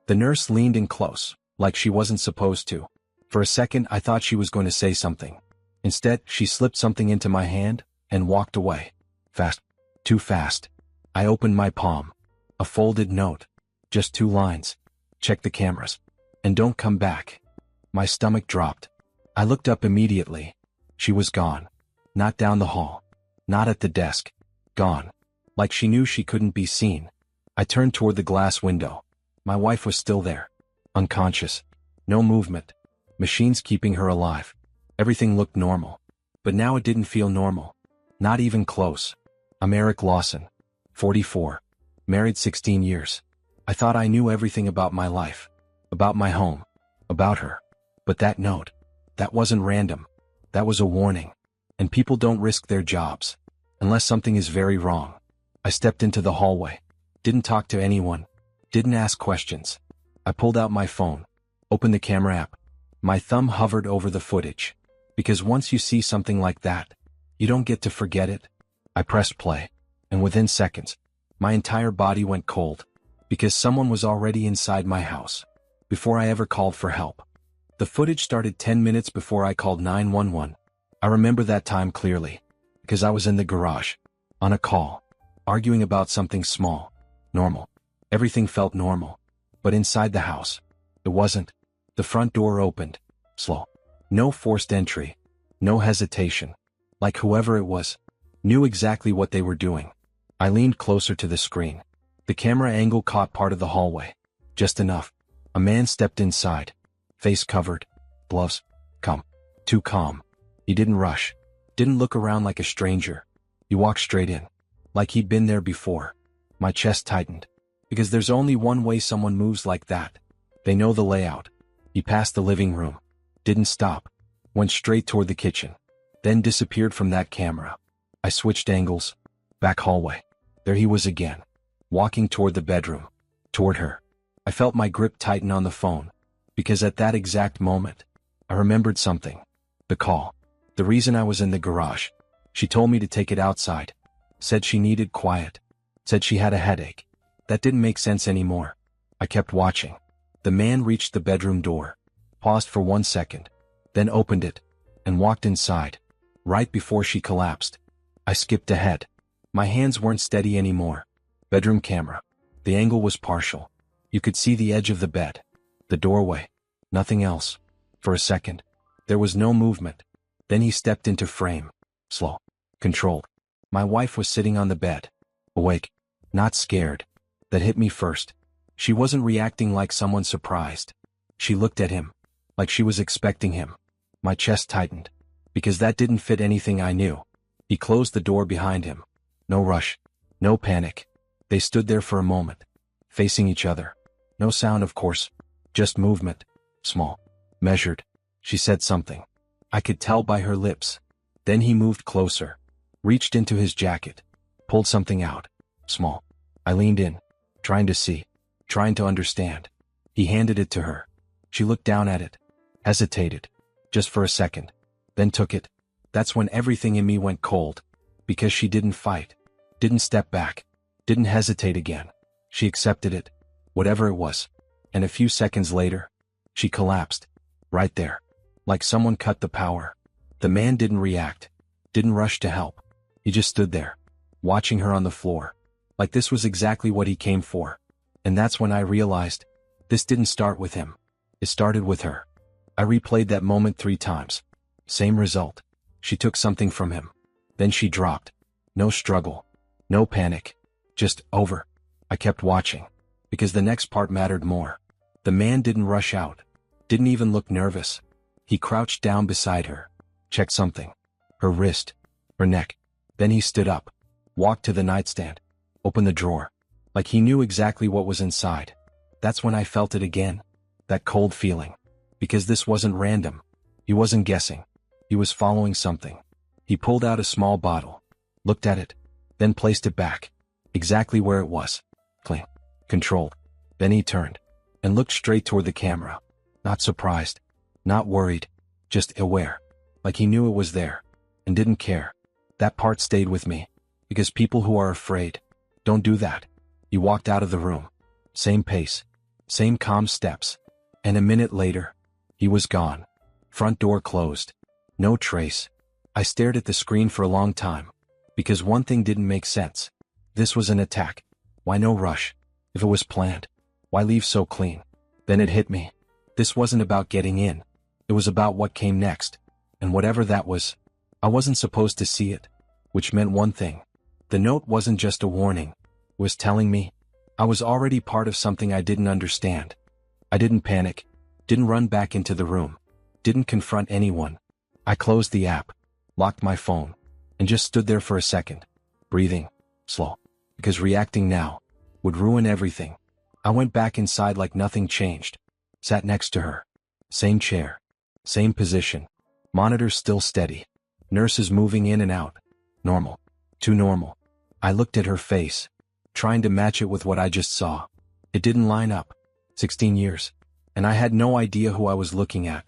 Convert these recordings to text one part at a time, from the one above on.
The nurse leaned in close, like she wasn't supposed to. For a second I thought she was going to say something. Instead, she slipped something into my hand and walked away. Fast. Too fast. I opened my palm. A folded note. Just 2 lines. Check the cameras. And don't come back. My stomach dropped. I looked up immediately. She was gone. Not down the hall. Not at the desk. Gone. Like she knew she couldn't be seen. I turned toward the glass window. My wife was still there. Unconscious. No movement. Machines keeping her alive. Everything looked normal. But now it didn't feel normal. Not even close. I'm Eric Lawson. 44. Married 16 years. I thought I knew everything about my life. About my home. About her. But that note. That wasn't random. That was a warning. And people don't risk their jobs. Unless something is very wrong. I stepped into the hallway. Didn't talk to anyone. Didn't ask questions. I pulled out my phone. Opened the camera app. My thumb hovered over the footage. Because once you see something like that, you don't get to forget it. I pressed play. And within seconds, my entire body went cold. Because someone was already inside my house. Before I ever called for help. The footage started 10 minutes before I called 911. I remember that time clearly. Because I was in the garage. On a call. Arguing about something small. Normal. Everything felt normal. But inside the house, it wasn't. The front door opened. Slow. No forced entry. No hesitation. Like whoever it was, knew exactly what they were doing. I leaned closer to the screen. The camera angle caught part of the hallway. Just enough. A man stepped inside. Face covered. Gloves. Calm. Too calm. He didn't rush. Didn't look around like a stranger. He walked straight in. Like he'd been there before. My chest tightened. Because there's only one way someone moves like that. They know the layout. He passed the living room. Didn't stop. Went straight toward the kitchen. Then disappeared from that camera. I switched angles. Back hallway. There he was again. Walking toward the bedroom. Toward her. I felt my grip tighten on the phone. Because at that exact moment, I remembered something. The call. The reason I was in the garage. She told me to take it outside. Said she needed quiet. Said she had a headache. That didn't make sense anymore. I kept watching. The man reached the bedroom door. Paused for 1 second. Then opened it. And walked inside. Right before she collapsed. I skipped ahead. My hands weren't steady anymore. Bedroom camera. The angle was partial. You could see the edge of the bed. The doorway. Nothing else. For a second. There was no movement. Then he stepped into frame. Slow. Controlled. My wife was sitting on the bed. Awake. Not scared. That hit me first. She wasn't reacting like someone surprised. She looked at him. Like she was expecting him. My chest tightened. Because that didn't fit anything I knew. He closed the door behind him. No rush. No panic. They stood there for a moment. Facing each other. No sound, of course. Just movement. Small. Measured. She said something. I could tell by her lips. Then he moved closer. Reached into his jacket. Pulled something out. Small. I leaned in. Trying to see. Trying to understand. He handed it to her. She looked down at it. Hesitated. Just for a second. Then took it. That's when everything in me went cold. Because she didn't fight. Didn't step back. Didn't hesitate again. She accepted it. Whatever it was. And a few seconds later, she collapsed. Right there. Like someone cut the power. The man didn't react. Didn't rush to help. He just stood there. Watching her on the floor. Like this was exactly what he came for. And that's when I realized. This didn't start with him. It started with her. I replayed that moment 3 times. Same result. She took something from him. Then she dropped. No struggle. No panic. Just over. I kept watching. Because the next part mattered more. The man didn't rush out. Didn't even look nervous. He crouched down beside her. Checked something. Her wrist. Her neck. Then he stood up. Walked to the nightstand. Opened the drawer. Like he knew exactly what was inside. That's when I felt it again. That cold feeling. Because this wasn't random. He wasn't guessing. He was following something. He pulled out a small bottle. Looked at it. Then placed it back. Exactly where it was. Clean. Controlled. Then he turned. And looked straight toward the camera. Not surprised. Not worried. Just aware. Like he knew it was there. And didn't care. That part stayed with me. Because people who are afraid don't do that. He walked out of the room. Same pace. Same calm steps. And a minute later, he was gone. Front door closed. No trace. I stared at the screen for a long time. Because one thing didn't make sense. This was an attack. Why no rush? If it was planned, why leave so clean? Then it hit me. This wasn't about getting in. It was about what came next. And whatever that was, I wasn't supposed to see it. Which meant one thing. The note wasn't just a warning. It was telling me I was already part of something I didn't understand. I didn't panic. Didn't run back into the room. Didn't confront anyone. I closed the app, locked my phone, and just stood there for a second, breathing, slow, because reacting now would ruin everything. I went back inside like nothing changed. Sat next to her. Same chair. Same position. Monitors still steady. Nurses moving in and out. Normal. Too normal. I looked at her face, trying to match it with what I just saw. It didn't line up. 16 years. And I had no idea who I was looking at.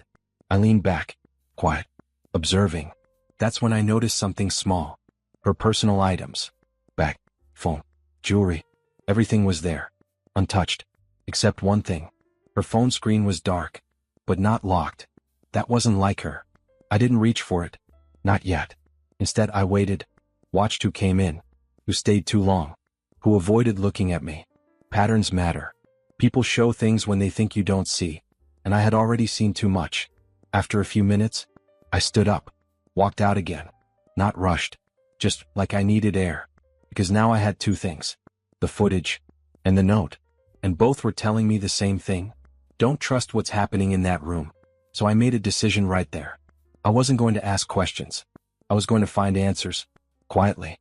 I leaned back, quiet, observing. That's when I noticed something small. Her personal items. Bag, phone, jewelry. Everything was there. Untouched. Except one thing. Her phone screen was dark. But not locked. That wasn't like her. I didn't reach for it. Not yet. Instead I waited. Watched who came in. Who stayed too long. Who avoided looking at me. Patterns matter. People show things when they think you don't see. And I had already seen too much. After a few minutes, I stood up. Walked out again. Not rushed. Just like I needed air. Because now I had two things. The footage. And the note. And both were telling me the same thing. Don't trust what's happening in that room. So I made a decision right there. I wasn't going to ask questions. I was going to find answers. Quietly.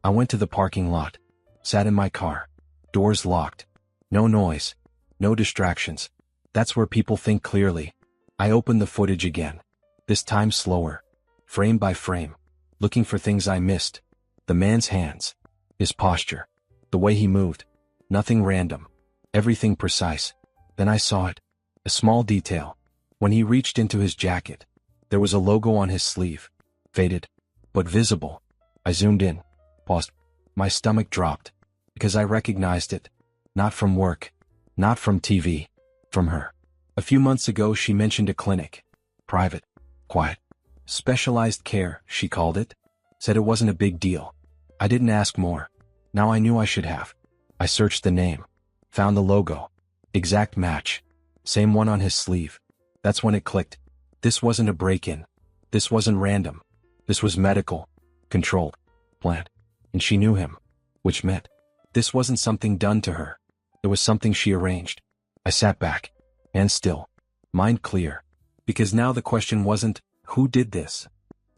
I went to the parking lot. Sat in my car. Doors locked. No noise. No distractions. That's where people think clearly. I opened the footage again. This time slower. Frame by frame. Looking for things I missed. The man's hands. His posture. The way he moved. Nothing random. Everything precise. Then I saw it. A small detail. When he reached into his jacket, there was a logo on his sleeve. Faded. But visible. I zoomed in. Paused. My stomach dropped. Because I recognized it. Not from work. Not from TV. From her. A few months ago she mentioned a clinic. Private. Quiet. Specialized care, she called it. Said it wasn't a big deal. I didn't ask more. Now I knew I should have. I searched the name. Found the logo. Exact match. Same one on his sleeve. That's when it clicked. This wasn't a break-in. This wasn't random. This was medical. Controlled. Planned. And she knew him. Which meant this wasn't something done to her. It was something she arranged. I sat back. And still. Mind clear. Because now the question wasn't, who did this?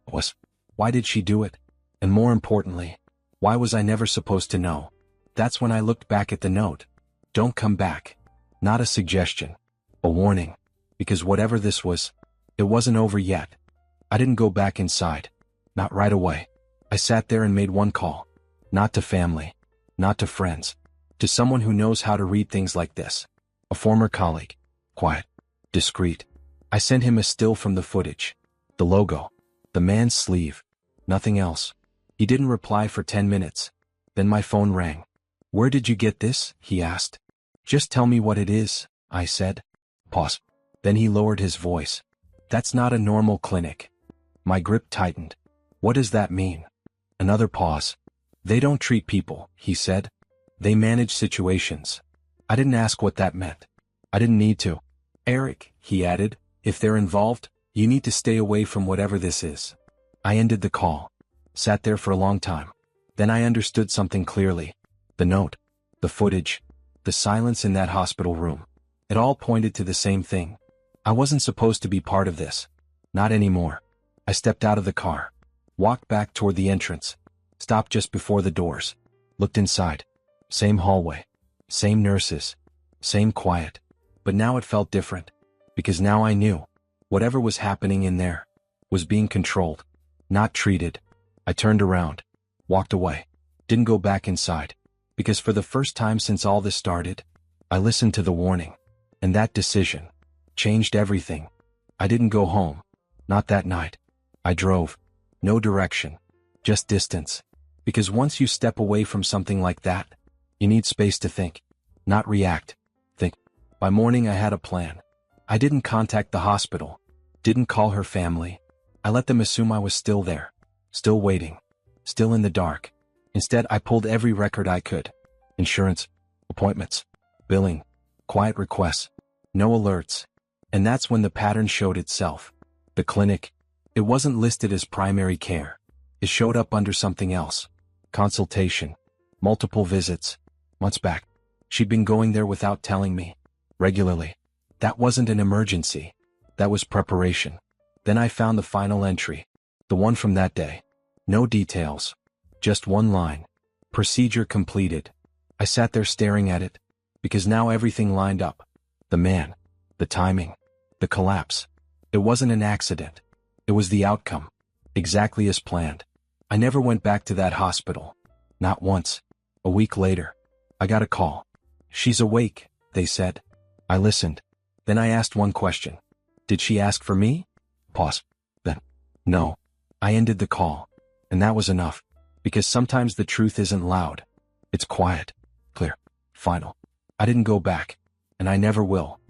It was, why did she do it? And more importantly, why was I never supposed to know? That's when I looked back at the note. Don't come back. Not a suggestion. A warning. Because whatever this was, it wasn't over yet. I didn't go back inside. Not right away. I sat there and made one call. Not to family. Not to friends. To someone who knows how to read things like this. A former colleague. Quiet. Discreet. I sent him a still from the footage. The logo. The man's sleeve. Nothing else. He didn't reply for 10 minutes. Then my phone rang. Where did you get this? He asked. Just tell me what it is, I said. Pause. Then he lowered his voice. That's not a normal clinic. My grip tightened. What does that mean? Another pause. They don't treat people, he said. They manage situations. I didn't ask what that meant. I didn't need to. Eric, he added, if they're involved, you need to stay away from whatever this is. I ended the call. Sat there for a long time. Then I understood something clearly. The note. The footage. The silence in that hospital room. It all pointed to the same thing. I wasn't supposed to be part of this. Not anymore. I stepped out of the car. Walked back toward the entrance. Stopped just before the doors. Looked inside. Same hallway. Same nurses. Same quiet. But now it felt different. Because now I knew. Whatever was happening in there was being controlled. Not treated. I turned around. Walked away. Didn't go back inside. Because for the first time since all this started, I listened to the warning. And that decision changed everything. I didn't go home. Not that night. I drove. No direction. Just distance. Because once you step away from something like that, you need space to think. Not react. Think. By morning I had a plan. I didn't contact the hospital. Didn't call her family. I let them assume I was still there. Still waiting. Still in the dark. Instead, I pulled every record I could. Insurance. Appointments. Billing. Quiet requests. No alerts. And that's when the pattern showed itself. The clinic. It wasn't listed as primary care. It showed up under something else. Consultation. Multiple visits. Months back. She'd been going there without telling me. Regularly. That wasn't an emergency. That was preparation. Then I found the final entry. The one from that day. No details. Just one line. Procedure completed. I sat there staring at it. Because now everything lined up. The man. The timing. The collapse. It wasn't an accident. It was the outcome. Exactly as planned. I never went back to that hospital. Not once. A week later. I got a call. She's awake, they said. I listened. Then I asked one question. Did she ask for me? Pause. Then. No. I ended the call. And that was enough. Because sometimes the truth isn't loud. It's quiet. Clear. Final. I didn't go back. And I never will.